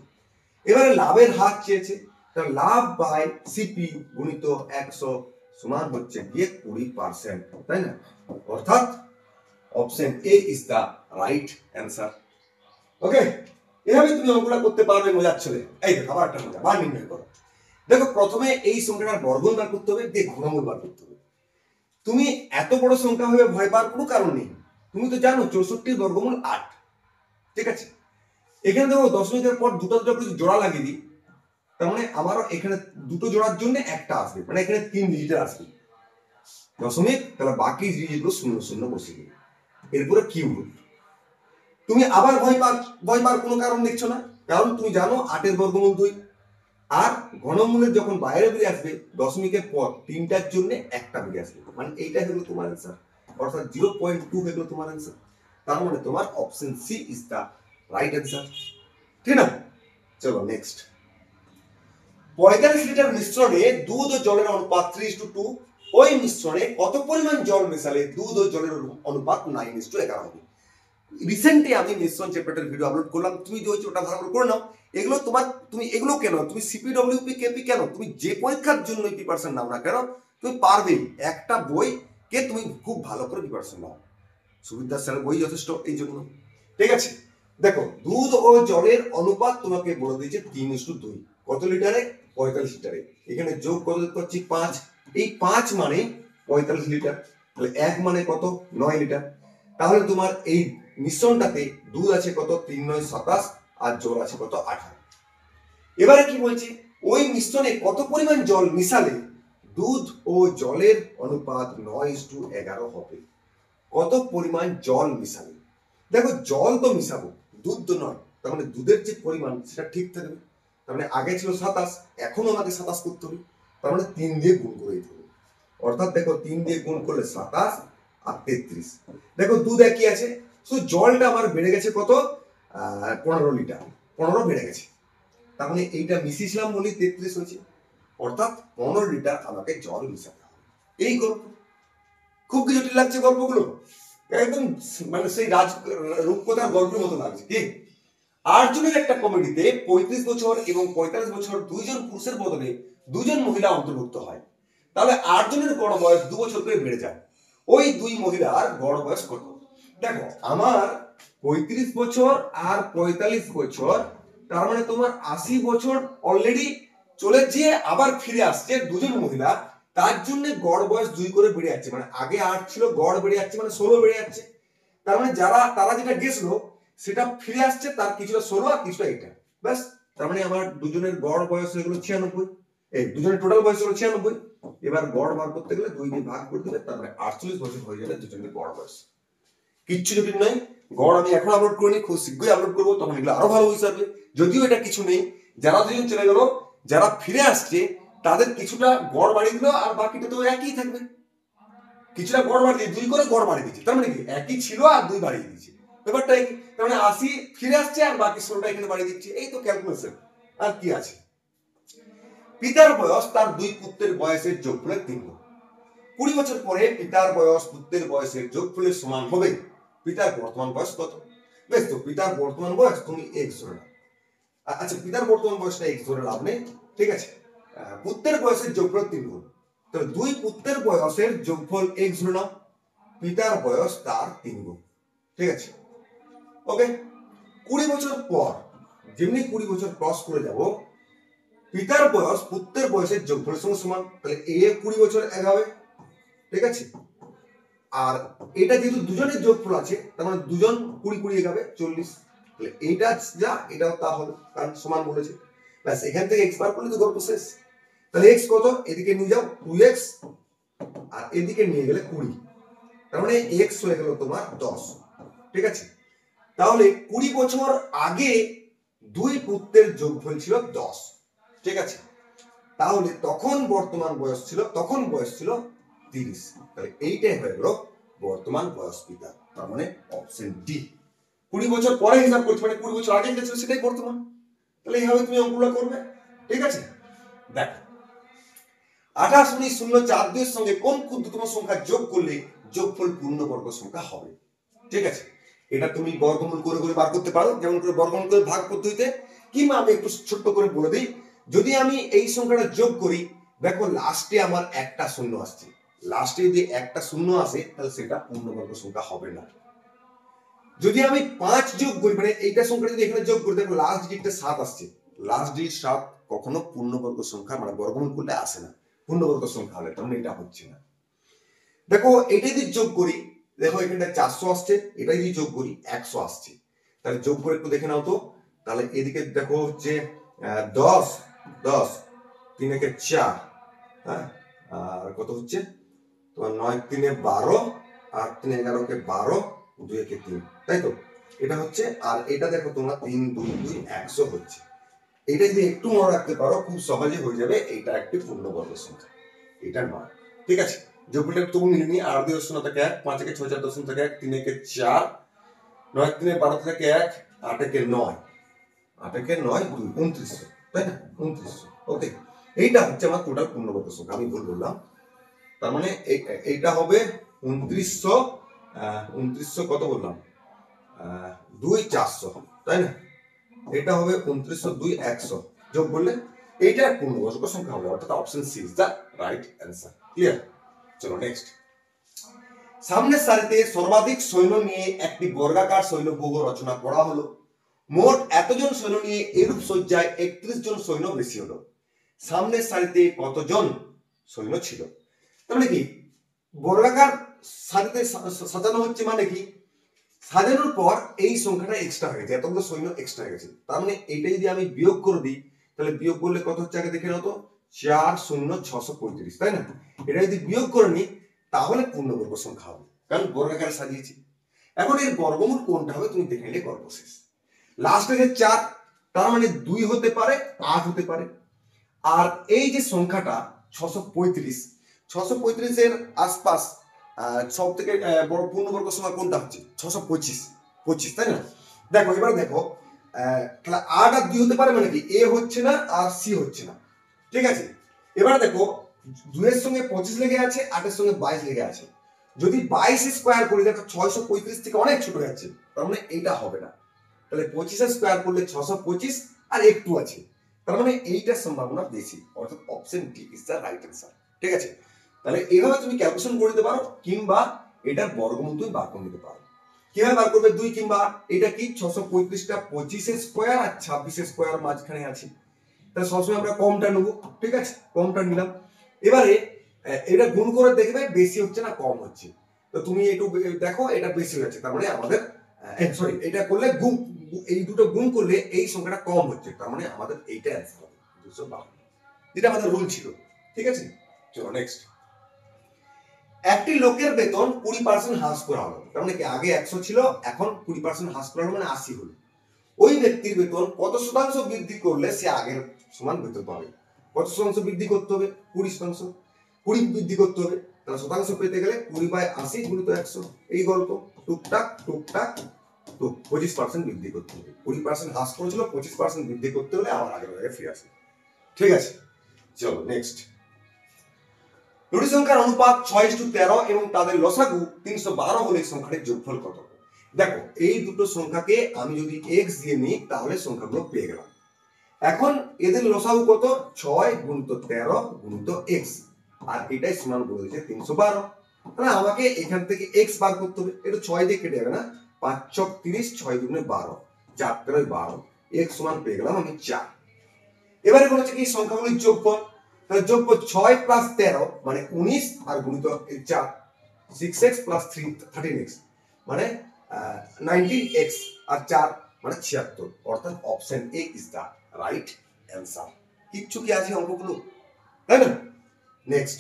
এবারে লাভের হার চেয়েছে, তাহলে লাভ বাই সিপি গুণিত 100 সমান হচ্ছে গিয়ে 20%, তাই না? অর্থাৎ option A is the right answer. Okay, এভাবে তুমি অঙ্কটা করতে পারবে, মজার ছেলে। এই দেখো আবার একটা মজা, মান নির্ণয় করো। দেখো প্রথমে এই সংখ্যাটার বর্গমূল বার করতে হবে, দিয়ে ঘনমূল বার করতে হবে। তুমি এত বড় সংখ্যা হয়ে ভয় পাওয়ার কোনো কারণ নেই, তুমি তো জানো 64 বর্গমূল 8। ঠিক আছে, এখানে দেখো দশমিকের পর দুটো দুটো করে জোড়া লাগিয়ে দিই, তার মানে আমারও এখানে দুটো জোড়ার জন্য একটা আসবে, মানে এখানে 3 ডিজিটের আসবে দশমিক, তাহলে বাকি ডিজিটগুলো 0 0 বসে দিই, এরপরে কিউব। তুমি আবার ভয় পাওয়ার কোনো কারণ দেখছো না, কারণ তুমি জানো 8 এর বর্গমূল 2, আর ঘনমূলের যখন বাইরে বেরিয়ে আসবে দশমিকের পর 3টার জন্য একটা বেরিয়ে আসবে, মানে এইটা হলো তোমার অ্যান্সার। অর্থাৎ 0.2 হলো তোমার অ্যান্সার। তার মানে তোমার option C is the right answer. ঠিক না? চলো নেক্সট। 45 লিটার মিশ্রণে দুধ ও জলের অনুপাত 3:2 ওই মিশ্রণে কত পরিমাণ জল মেশালে দুধ ও জলের অনুপাত 9:11 হবে। রিসেন্টলি আমি মিশ্রণ চ্যাপ্টারের ভিডিও আপলোড করলাম, তুমি যদি ওটা ভালো করে নাও। এগুলো তুমি এগুলো কেন, তুমি সিপিডব্লিউপি কেপি কেন, তুমি যে পরীক্ষার জন্য প্রিপারেশন নাও না কেন, তুমি পারবেই। একটা বই কে তুমি খুব ভালো করে প্রিপারেশন নাও, সুবিধার স্যারের বই যথেষ্ট এই জন্য। ঠিক আছে, দেখো দুধ ও জলের অনুপাত তোমাকে বলে দিয়েছে 3:2। কত লিটারে? 45 লিটারে। এখানে যোগ কত করছি? 5। এই 5 মানে 45 লিটার, তাহলে 1 মানে কত? 9 লিটার। তাহলে তোমার এই মিশ্রণটাতে দুধ আছে কত? 3 9 27 আর জল আছে কত? 18। এবারে কি বলছি, ওই মিশ্রণে কত পরিমাণ জল মিশালে দুধ ও জলের অনুপাত 9:11 হবে। কত পরিমাণ জল মিশাবে? দেখো জল তো মিশাবো, দুধ তো নয়, তার মানে দুধের যে পরিমাণ সেটা ঠিক থাকবে। তার মানে আগে ছিল 27, এখনো আমাকে 27 করতে হবে, তার মানে 3 দিয়ে গুণ করে দিতে হবে। অর্থাৎ দেখো 3 দিয়ে গুণ করলে 27 আর 33। দেখো দুধ একই আছে, শুধু জলটা আমার বেড়ে গেছে কত? 15 লিটার, 15 বেড়ে গেছে। তার মানে এইটা মিশিয়েছিলাম বলেই 33 হয়েছে, অর্থাৎ 15 লিটার আমাকে জল মিশাতে হবে। এই গল্প খুব কি জটিল লাগছে গল্পগুলো? একদম মানে সেই রূপকথার গল্পের মতো লাগছে কি? আর্জুনের একটা কমিটিতে 35 বছর এবং 45 বছর দুইজন পুরুষের বদলে দুজন মহিলা অন্তর্ভুক্ত হয়। তাহলে আর্জুনের গড় বয়স 2 বছর করে বেড়ে যায়। ওই দুই মহিলার গড় বয়স কত? দেখো আমার 35 বছর আর 45 বছর, তার মানে তোমার 80 বছর অলরেডি চলে যেয়ে আবার ফিরে আসছে দুজন মহিলা। তার জন্য গড় বয়স 2 করে বেড়ে যাচ্ছে, মানে আগে 8 ছিল, গড় বেড়ে যাচ্ছে, মানে 16 বেড়ে যাচ্ছে। তার মানে তারা যেটা গেছিল সেটা ফিরে আসছে, তার কিছুটা 16 আর কিছুটা এটা, ব্যাস। তার মানে আমার দুজনের গড় বয়স হয়ে গেল 96। এই দুজনের টোটাল বয়স হলো 96। এবার গড় বার করতে গেলে 2 দিয়ে ভাগ করে দিলে তারপরে 48 বছর হয়ে যাবে দুজনের গড় বয়স। কিচ্ছু জটিল নয়। গড় আমি এখন আপলোড করিনি, খুব শীঘ্রই আপলোড করবো, তখন এগুলো আরো ভালো হয়ে যাবে। যদিও এটা কিছু নেই, যারা দুজন চলে গেল, যারা ফিরে আসছে তাদের কিছুটা গড় বাড়িয়ে দিল, আর বাকিটা তো একই থাকবে। কিছুটা গড় বাড়িয়ে 2 করে গড় বাড়িয়ে দিচ্ছে, তার মানে কি একই ছিল আর 2 বাড়িয়ে দিচ্ছে, ব্যাপারটা কি? তার মানে 80 ফিরে আসছে আর বাকি 16টা এখানে বাড়িয়ে দিচ্ছে, এই তো ক্যালকুলেশন, আর কি আছে। পিতার বয়স তার 2 পুত্রের বয়সের যোগফলের 3 গুণ। 20 বছর পরে পিতার বয়স পুত্রের বয়সের যোগফলের সমান হবে। পিতার বর্তমান বয়স কত? বেশ, তো পিতার বর্তমান বয়স তুমি x ধরে নাও। আচ্ছা, পিতার বর্তমান বয়সটা x ধরে লাভ নেই, ঠিক আছে। পুত্রের বয়সের যোগফল 3 গুণ, তো 2 পুত্রের বয়সের যোগফল x ধরে নাও, পিতার বয়স তার 3 গুণ, ঠিক আছে। ওকে, 20 বছর পর যেমনি 20 বছর ক্রস করে যাব, পিতার বয়স পুত্রের বয়সের যোগফলের সঙ্গে সমান, তাহলে এ 20 বছর এগাবে, ঠিক আছে। আর এটা যেহেতু দুজনের যোগফল আছে, তার মানে দুজন 20 20 এগাবে 40, তাহলে এইটা যা এটাও তা হবে, কারণ সমান বলেছে। ব্যাস, এখান থেকে x বার করলে তো গল্প শেষ। তাহলে x কত? এদিকে নিয়ে যাও 2x, আর এদিকে নিয়ে গেলে 20, তার মানে x হয়ে গেল তোমার 10, ঠিক আছে। তাহলে 20 বছর আগে 2 পুত্রের যোগফল ছিল 10, ঠিক আছে। তাহলে তখন বর্তমান বয়স ছিল, তখন বয়স ছিল 30, তাহলে এইটাই হয়ে গেল বর্তমান বয়স পিতা, তার মানে অপশন ডি। 20 বছর পরে হিসাব করছি, মানে 20 বছর আগে যেটা ছিল সেটাই বর্তমান। তাহলে এইভাবে তুমি অঙ্কগুলো করবে, ঠিক আছে। দেখো 28 19 0 4 2 এর সঙ্গে কোন ক্ষুদ্রতম সংখ্যা যোগ করলে যোগফল পূর্ণবর্গ সংখ্যা হবে, ঠিক আছে। এটা তুমি বর্গমূল করে করে বার করতে পারো, যেমন করে বর্গমূল করে ভাগ পদ্ধতিতে, কিংবা আমি একটু ছোট্ট করে বলে দিই, যদি আমি এই সংখ্যাটা যোগ করি, দেখো লাস্টে আমার একটা শূন্য আসছে, লাস্টে যদি একটা শূন্য আসে তাহলে সেটা পূর্ণবর্গ সংখ্যা হবে না। যদি আমি 5 যোগ করি, মানে এইটা সংখ্যা যদি এখানে যোগ করি, দেখো লাস্ট ডিজিটটা 7 আসছে, লাস্ট ডিজিট 7 কখনো পূর্ণবর্গ সংখ্যা মানে বর্গমূল করলে আসে না, পূর্ণবর্গ সংখ্যা হলে, তাহলে এটা হচ্ছে না। দেখো এটা যদি যোগ করি, দেখো এখানটা 400 আসছে, এটা যদি যোগ করি 100 আসছে, তাহলে যোগ করে একটু দেখে নাও তো। তাহলে এদিকে দেখো হচ্ছে 10 10 3 একে 4, হ্যাঁ, আর কত হচ্ছে তোমার 9 3 12 8 3 11 কে 12 2 একে 3, তাই তো এটা হচ্ছে। আর এটা দেখো তোমরা 3 2 2 100 হচ্ছে। এটা যদি একটু মনে রাখতে পারো খুব সহজে হয়ে যাবে, এটা একটি পূর্ণবর্গ সংখ্যা, এটা নয়, ঠিক আছে। যোগফলটা একটু নিয়ে নিই, 8 2 0 থেকে 1, 5 একে 6 4 10 থেকে 1, 3 একে 4, 9 3 12 থেকে 1, 8 একে 9, 8 একে 9 2 2900, তাই না, 2900। ওকে, এইটা হচ্ছে আমার টোটাল পূর্ণবর্গ সংখ্যা। আমি ভুল বললাম, তার মানে এইটা হবে 2900 কত বললাম 2400, তাই না? এটা হবে 2900 যোগ করলে এইটা পূর্ণবর্গ সংখ্যা হবে, অর্থাৎ option C is the right answer. Clear? চলো নেক্সট। সামনের সারিতে সর্বাধিক সৈন্য নিয়ে একটি বর্গাকার সৈন্যব্যূহ রচনা করা হলো। মোট এতজন সৈন্য নিয়ে এরূপ সজ্জায় 31 জন সৈন্য বেশি হলো। সামনের সারিতে কতজন সৈন্য ছিল? তার মানে কি, বর্গাকার সারিতে সাজানো হচ্ছে মানে কি, সাজানোর পর এই সংখ্যাটা এক্সট্রা হয়ে গেছে, এতগুলো সৈন্য এক্সট্রা হয়ে গেছে। তার মানে এইটা যদি আমি বিয়োগ করে দিই, তাহলে বিয়োগ করলে কত হচ্ছে আগে দেখে নাও তো, 40635, তাই না? এটা যদি বিয়োগ করে নিই তাহলে পূর্ণবর্গ সংখ্যা হবে, কারণ বর্গাকারে সাজিয়েছি। এখন এর বর্গমূল কোনটা হবে তুমি দেখে নিলে গল্প শেষ। লাস্টে যে 4, তার মানে 2 হতে পারে, 8 হতে পারে। আর এই যে সংখ্যাটা 635 এর আশপাশ সব থেকে বড় পূর্ণবর্গ সংখ্যা কোনটা হচ্ছে? 625, তাই না? দেখো এবার দেখো, তাহলে 8 আর 2 হতে পারে মানে কি, এ হচ্ছে না আর সি হচ্ছে না, ঠিক আছে? এবার দেখো 2 এর সঙ্গে 25 লেগে আছে, 8 এর সঙ্গে 22 লেগে আছে। যদি 22 স্কোয়ার করি দেখো 635 থেকে অনেক ছোট হয়ে যাচ্ছে, তার মানে এইটা হবে না। তাহলে 25 স্কোয়ার করলে 625 আর একটু আছে, তার মানে এইটার সম্ভাবনা বেশি, অর্থাৎ option D is the right answer. ঠিক আছে? তাহলে এইভাবে তুমি ক্যালকুলেশন করে দিতে পারো, কিংবা এটার বর্গমূল তুমি বার করে নিতে পারো। কিভাবে বার করবে? 2 কিংবা এটা কি 635টা 25 স্কোয়ার আর 26 স্কোয়ার মাঝখানে আছে, তাহলে সবসময় আমরা কমটা নেবো। ঠিক আছে, কমটা নিলাম। এবারে এটা গুণ করে দেখবে বেশি হচ্ছে না কম হচ্ছে, তো তুমি একটু দেখো এটা বেশি হচ্ছে, তার মানে আমাদের সরি, এটা করলে গুণ, এই দুটো গুণ করলে এই সংখ্যাটা কম হচ্ছে, তার মানে আমাদের এইটা অ্যান্সার হবে 252, যেটা আমাদের রুল ছিল। ঠিক আছে, চলো নেক্সট। একটি লোকের বেতন 20% হ্রাস করা হলো, তার মানে কি আগে 100 ছিল, এখন 20% হ্রাস করা হলো, মানে 80 হলো। ওই ব্যক্তির বেতন কত শতাংশ বৃদ্ধি করলে সে আগের সমান বেতন পাবে? কত শতাংশ বৃদ্ধি করতে হবে? 20%। 20 বৃদ্ধি করতে হবে, তাহলে শতাংশ পেতে গেলে 20/80 গুণিত 100, এই গল্প। টুকটাক টুকটাক তো 25% বৃদ্ধি করতে হবে। 20% হ্রাস করেছিল, 25% বৃদ্ধি করতে হলে আবার আগের জায়গায় ফিরে আসে। ঠিক আছে, চলো নেক্সট। দুটি সংখ্যার অনুপাত 6:13 এবং তাদের লসাগু 312 হলে সংখ্যাটির যোগফল কত? দেখো এই দুটো সংখ্যাকে আমি যদি x দিয়ে নিই তাহলে সংখ্যাগুলো পেয়ে গেলাম। এখন এদের লসাগু কত? 6 গুণিত 13 গুণিত x, আর এটাই সমান বলে দিয়েছে 312। তাহলে আমাকে এখান থেকে x বার করতে হবে। এটা 6 দিয়ে কেটে যাবে না, 5 ছক 30, 6 দুগুণে 12, 4 13 12, x সমান পেয়ে গেলাম আমি 4। এবারে বলেছে কি সংখ্যাগুলির যোগফল, তাহলে যোগফল 6 প্লাস 13 মানে 19 আর গুণিত 4, 6x প্লাস 13x মানে 19x আর 4 মানে 76, অর্থাৎ option A is the right answer. কিচ্ছু কি আছে অঙ্কগুলো, তাই না? নেক্সট।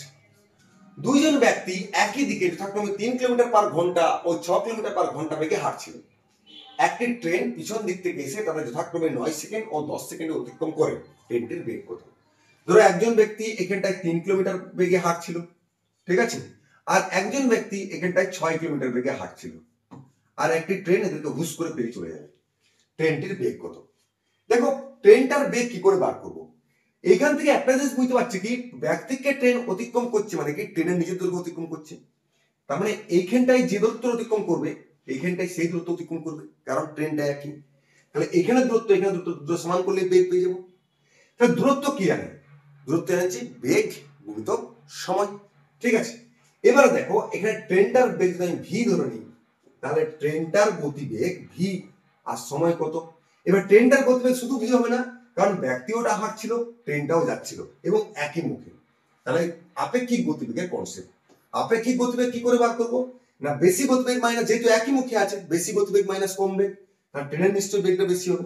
দুইজন ব্যক্তি একই দিকে যথাক্রমে 3 কিলোমিটার পার ঘন্টা ও 6 কিলোমিটার পার ঘন্টা বেগে হাঁটছিল। একটি ট্রেন পিছন দিক থেকে এসে তাদের যথাক্রমে 9 সেকেন্ড ও 10 সেকেন্ডে অতিক্রম করে। ট্রেনটির বেগ কত? ধরো একজন ব্যক্তি এখানটায় 3 কিলোমিটার বেগে হাঁটছিল, ঠিক আছে, আর একজন ব্যক্তি এখানটায় 6 কিলোমিটার বেগে হাঁটছিল, আর একটি ট্রেন এদেরকে হুশ করে পেরিয়ে চলে যাবে। ট্রেনটির বেগ কত? দেখো ট্রেনটার বেগ কি করে বার করবো? এখান থেকে একটা জিনিস বুঝতে পারছি কি, ব্যক্তিকে ট্রেন অতিক্রম করছে মানে কি ট্রেনের নিজের দৈর্ঘ্য অতিক্রম করছে, তার মানে এইখানটায় যে দূরত্ব অতিক্রম করবে এইখানটায় সেই দূরত্ব অতিক্রম করবে, কারণ ট্রেনটা একই। তাহলে এখানে দূরত্ব এখানে দূরত্ব সমান করলে বেগ পেয়ে যাবো। তাহলে দূরত্ব কি জানে? দূরত্ব জানছি বেগ গুণিত সময়। ঠিক আছে, এবারে দেখো এখানে ট্রেনটার বেগ যদি আমি ভি ধরে নিই, তাহলে ট্রেনটার গতিবেগ ভি আর সময় কত? এবার ট্রেনটার গতিবেগ শুধু ভি হবে না, কারণ ব্যক্তিওটা হাঁটছিল, ট্রেনটাও যাচ্ছিল এবং একই মুখে। তাহলে আপেক্ষিক গতিবেগের কনসেপ্ট। আপেক্ষিক গতিবেগ কি করে বার করবো? না বেশি গতিবেগ মাইনাস, যেহেতু একই মুখে আছে বেশি গতিবেগ মাইনাস কম বেগ, তাহলে ট্রেনের নিশ্চয়ই বেগটা বেশি হবে।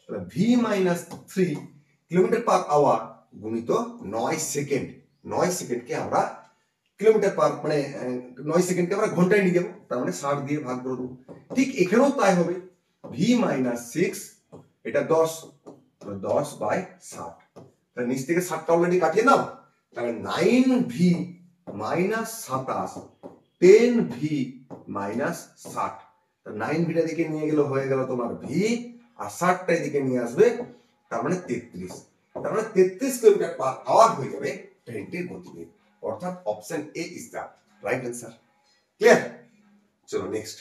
তাহলে V minus 3 kilometre per hour গুণিত 9 সেকেন্ড। 9 সেকেন্ডকে আমরা কিলোমিটার পার মানে 9 সেকেন্ডকে আমরা ঘন্টায় নিয়ে যাবো, তার মানে 60 দিয়ে ভাগ করে দেবো। ঠিক এখানেও তাই হবে, ভি মাইনাস 6 এটা 10/60, তাহলে নিচ থেকে 60টা অলরেডি কাটিয়ে নাও, তাহলে 9v মাইনাস 27, 10v মাইনাস 60, 9vটা দিকে নিয়ে গেলে হয়ে গেল তোমার ভি, আর 60টা দিকে নিয়ে আসবে, তার মানে 33, তার মানে 33 কিলোমিটার পার আওয়ার হয়ে যাবে ট্রেনটির গতিবেগ। অর্থাৎ option A is the right answer. Clear? চলো নেক্সট।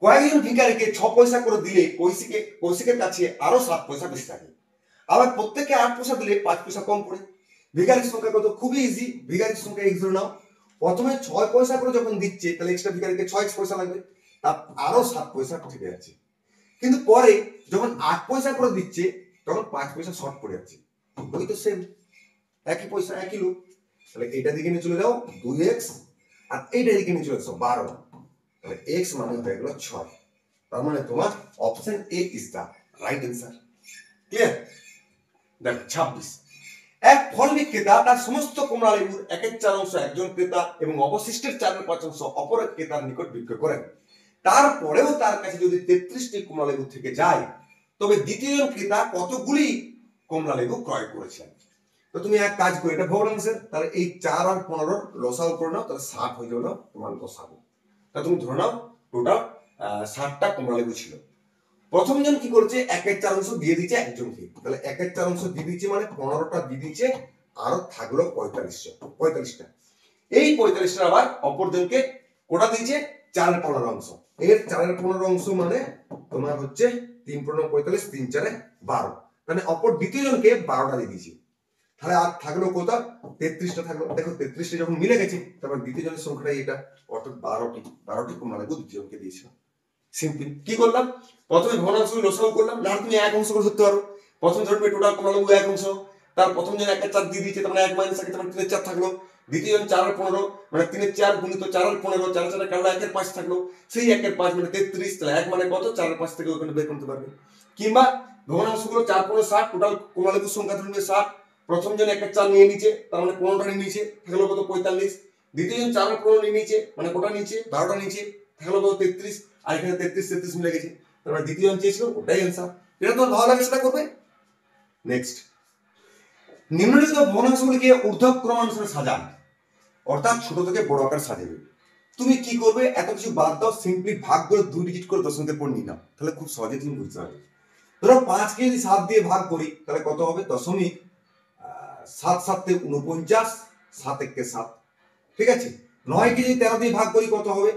কয়েকজন ভিখারিকে 6 পয়সা করে দিলে কৌশিকের কাছে আরো 7 পয়সা বেশি থাকে। আবার প্রত্যেককে 8 পয়সা দিলে 5 পয়সা কম পড়ে। ভিখারির সংখ্যা কত? খুবই ইজি। ভিখারির সংখ্যা x ধরে নাও। প্রথমে 6 পয়সা করে যখন দিচ্ছে তাহলে এক্সট্রা ভিখারিকে 6x পয়সা লাগবে, তার আরো 7 পয়সা থেকে যাচ্ছে। কিন্তু পরে যখন 8 পয়সা করে দিচ্ছে তখন 5 পয়সা শর্ট পড়ে যাচ্ছে। ওই তো সেম, একই পয়সা একই লোক। তাহলে এটা দিকে নিয়ে চলে যাও 2x, আর এইটা দিকে নিয়ে চলে যাও 12। তাহলে x মানে হয়ে গেল 6। তার মানে তোমার option A is the right answer. Clear? দেখো 26। এক ফল বিক্রেতা তার সমস্ত কমলা লেবুর 1/4 একজন ক্রেতা এবং অবশিষ্টের 4/5 অপর এক ক্রেতার নিকট বিক্রয় করেন। তারপরেও তার কাছে যদি 33টি কমলা লেবু থেকে যায় তবে দ্বিতীয় ক্রেতা কতগুলি কমলা লেবু ক্রয় করেছেন? তো তুমি এক কাজ করো, এটা ভগ্নাংশের, তাহলে এই 4 আর 15 লসাগু করে নাও, তাহলে 60 হয়ে গেল তোমার লসাগু। তা তুমি ধরে নাও টোটাল 60টা কমলা লেবু ছিল। প্রথম জন কি করেছে 1/4 দিয়ে দিচ্ছে একজনকে, তাহলে 1/4 দিয়ে দিচ্ছে মানে 15টা দিয়ে দিচ্ছে, আরো থাকলো 45টা। এই 45টা আবার অপরজনকে কোটা দিয়েছে 4/15 এর 4/15 মানে তোমার হচ্ছে 3×15 45, 3×4 12, মানে অপর দ্বিতীয় জনকে 12টা দিয়ে দিয়েছে। তাহলে আর থাকলো কত? 33টা থাকলো। দেখো 33টা যখন মিলে গেছে তারপর দ্বিতীয় জনের সংখ্যাটাই এটা, অর্থাৎ 12টি কমলা লেবু দ্বিতীয় জনকে দিয়েছিল। সিম্পল। কি করলাম? প্রথমে ভগ্নাংশ লসাগু করলাম, না তুমি 1 অংশ করে ধরতে পারো। প্রথম ধরবে টোটাল কমলা লেবু 1 অংশ, তার প্রথম জন 1/4 দিয়ে দিয়েছে, তার মানে 1 - 1 তার 3/4 থাকলো। দ্বিতীয় জন 4/15 মানে 3/4 গুণিত 4/15, 4/4 কাটলো 1/5 থাকলো, সেই 1/5 মানে 33, তাহলে 1 মানে কত? 4/5 থেকে ওখানে বের করতে পারবে। কিংবা ভগ্নাংশগুলো 4×15 60, টোটাল কমলা লেবুর সংখ্যা ধরবে 60। প্রথম জন 1/4 নিয়ে নিচে, তার মানে 15টা নিয়ে নিচে, থাকলো কত? 45। দ্বিতীয় জন 4/15 নিয়ে নিচে, মানে কোটা নিচে 12টা নিচে, থাকলো কত? 33। আর এখানে 33 মিলে গেছে, তারপরে দ্বিতীয় জন চেয়েছিল ওটাই অ্যান্সার। এটা তোমার ভালো লাগে সেটা করবে। নেক্সট, নিম্নলিখিত ভগ্নাংশগুলিকে ঊর্ধ্বক্রমানুসারে সাজান, অর্থাৎ ছোট থেকে বড় আকার সাজাবে। তুমি কি করবে? এত কিছু বাদ দাও, সিম্পলি ভাগ করে 2 ডিজিট করে দশমিকের পর নিয়ে নাও, তাহলে খুব সহজে তুমি বুঝতে পারবে। ধরো 5কে যদি 7 দিয়ে ভাগ করি তাহলে কত হবে? দশমিক 7 7 তে 49, 7 1 7। ঠিক আছে। 9কে যদি 13 দিয়ে ভাগ করি কত হবে?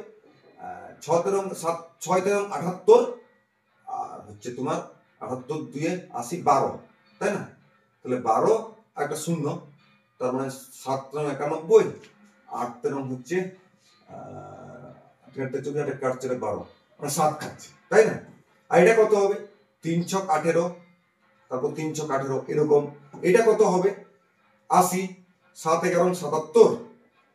6 13 7 6 13 78, আর হচ্ছে তোমার 78 2 80 12, তাই না? তাহলে 12 আর একটা শূন্য, তার মানে 7 13 91, 8 13 হচ্ছে 12, মানে 7 খাচ্ছে, তাই না? আর এটা কত হবে? 3 ছক 18, তারপর 3 ছক 18 এরকম। এটা কত হবে? 80, 7 11 77,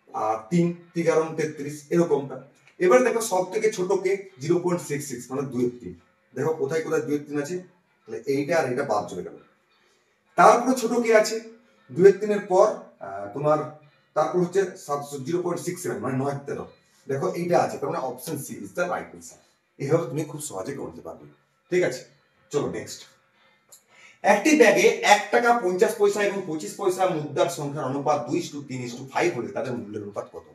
আর 3 13 33 এরকমটা। এবার দেখো সব থেকে ছোটকে 0.66 মানে 2/3। দেখো কোথায় কোথায় 2/3 আছে, তাহলে এইটা আর এটা বাদ চলে গেল। তারপরে ছোট কে আছে 2/3 এর পর তোমার, তারপর হচ্ছে 0.67 মানে 9/13। দেখো এইটা আছে, তার মানে option C is the right answer. এইভাবে তুমি খুব সহজে করতে পারবে। ঠিক আছে, চলো নেক্সট। একটি ব্যাগে 1 টাকা 50 পয়সা এবং 25 পয়সা মুদ্রার সংখ্যার অনুপাত 2:3:5 হলে তাদের মূল্যের অনুপাত কত?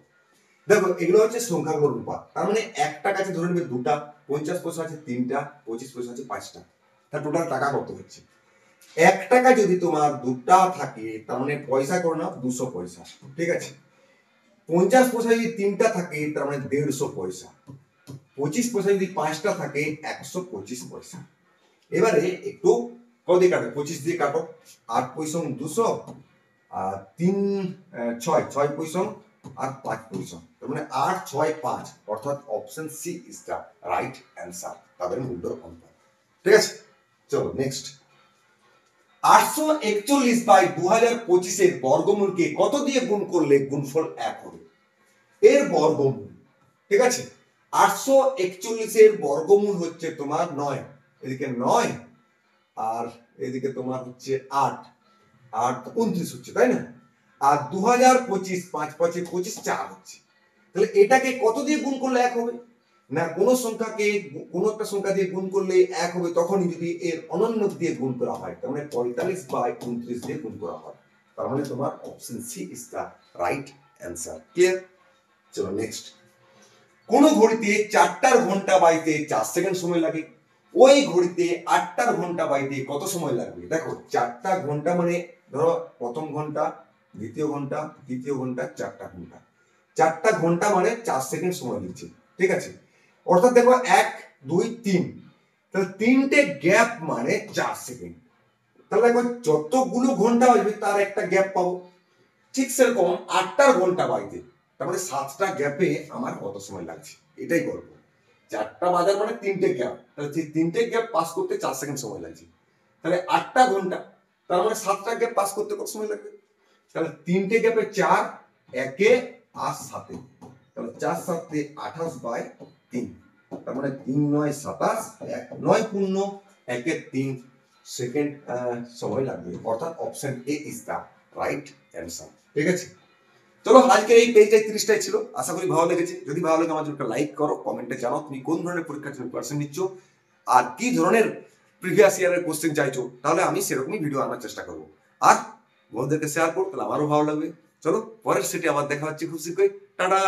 দেখো এগুলো হচ্ছে সংখ্যাগুলোর অনুপাত। তার মানে 1 টাকা আছে ধরে নেবে 2টা, 50 পয়সা আছে 3টা, 25 পয়সা আছে 5টা। তার টোটাল টাকা কত হচ্ছে? 1 টাকা যদি তোমার 2টা থাকে তার মানে পয়সা করো না 200 পয়সা। ঠিক আছে। 50 পয়সা যদি 3টা থাকে তার মানে 150 পয়সা। 25 পয়সা যদি 5টা থাকে 125 পয়সা। এবারে একটু কত দিয়ে কাটো? 25 দিয়ে কাটো, 8 পয়সা 200, আর 3 6 পয়সা আর 5 পয়সা, তার মানে 8 6 5, অর্থাৎ option C is the right answer, তাদের মূল্যের অনুপাত। ঠিক আছে, চলো নেক্সট। 841/2025 এর বর্গমূলকে কত দিয়ে গুণ করলে গুণফল 1 হবে? এর বর্গমূল। ঠিক আছে। 841 এর বর্গমূল হচ্ছে তোমার 9, এদিকে 9 আর এদিকে তোমার হচ্ছে 8, 8 29 হচ্ছে, তাই না? আর 2025 5 5 25 4 হচ্ছে। তাহলে এটাকে কত দিয়ে গুণ করলে 1 হবে? না কোন সংখ্যাকে কোন একটা সংখ্যা দিয়ে গুণ করলে 1 হবে তখনই যদি এর অনন্য দিয়ে গুণ করা হয়, তার মানে 45/29 দিয়ে গুণ করা হয়। তার মানে তোমার option C is the right answer. Clear? চলো নেক্সট। কোন ঘড়িতে 4টার ঘন্টা বাজতে 4 সেকেন্ড সময় লাগে, ওই ঘড়িতে 8টার ঘন্টা বাজতে কত সময় লাগবে? দেখো 4টা ঘন্টা মানে ধরো প্রথম ঘন্টা, দ্বিতীয় ঘন্টা, তৃতীয় ঘন্টা, 4টা ঘন্টা। 4টা ঘন্টা মানে 4 সেকেন্ড সময় দিচ্ছে, ঠিক আছে। অর্থাৎ দেখো 1 2 3, তাহলে 3টে গ্যাপ মানে 4 সেকেন্ড। তাহলে দেখো যতগুলো ঘন্টা বাজবে তার একটা গ্যাপ পাবো। ঠিক সেরকম 8টা ঘন্টা বাজতে, তার মানে 7টা গ্যাপে আমার কত সময় লাগছে, এটাই গল্প। 4টা বাজার মানে 3টে গ্যাপ, তাহলে 3টে গ্যাপ পাস করতে 4 সেকেন্ড সময় লাগছে। তাহলে 8টা ঘন্টা, তার মানে 7টা গ্যাপ পাস করতে কত সময় লাগবে? তাহলে 3টে গ্যাপে 4, 1 আর 7, তাহলে 4 7 28 বাই 3, তার মানে 3 9 27, 1 9 পূর্ণ 1 3 সেকেন্ড সময় লাগবে। অর্থাৎ option A is the right answer, ঠিক আছে। চলো আজকে এই পেজটাই 30টাই ছিল, আশা করি ভালো লেগেছে। যদি ভালো লাগে আমাদের একটা লাইক করো, কমেন্টে জানাও তুমি কোন ধরনের পরীক্ষার জন্য প্রিপারেশন নিচ্ছ আর কি ধরনের প্রিভিয়াস ইয়ারের কোশ্চেন চাইছো, তাহলে আমি সেরকমই ভিডিও আনার চেষ্টা করবো। আর বন্ধুদেরকে শেয়ার করো, তাহলে আমারও ভালো লাগবে। চলো পরের সেটে আবার দেখা হচ্ছে খুব শীঘ্রই। টাটা।